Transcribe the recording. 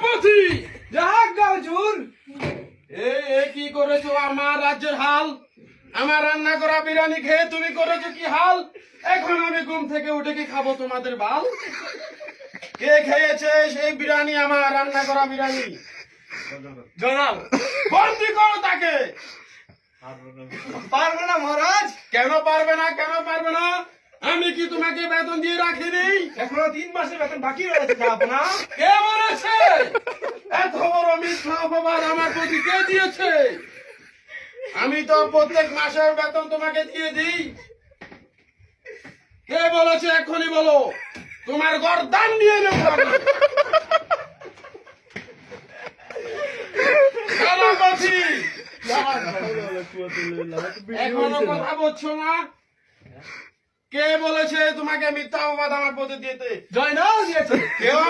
সেনাপতি জাহাঙ্গীর হুজুর, এ কি করেছো আমার রাজ্যের হাল? আমার রান্না করা বিরিয়ানি খেয়ে তুমি করেছো কি হাল? এখন আমি ঘুম থেকে উঠে কি খাবো তোমাদের বাল? কে খেয়েছে সেই বিরিয়ানি, আমার রান্না করা বিরিয়ানি? জনাব। বন্দি করো তাকে। পারবে না মহারাজ, কেন পারবে না, কেন পারবে না? আমি কি তোমাকে বেতন দিয়ে রাখিনি? এখনো 3 মাসের বেতন বাকি রয়েছে জাহাপনা। কে বলেছে? এত বড় মিথ্যা অপবাদ আমার প্রতি কে দিয়েছে? আমি তো প্রত্যেক মাসের বেতন তোমাকে দিয়ে দিই। কে বলেছে এখনই বলো, তোমার গর্দান নিয়ে নেব আমি। সেনাপতি, এখনো কথা বলছো না? কে বলেছে তোমাকে মিথ্যা অপবাদ আমার প্রতি দিতে? জয়নাল দিয়েছে। কেউ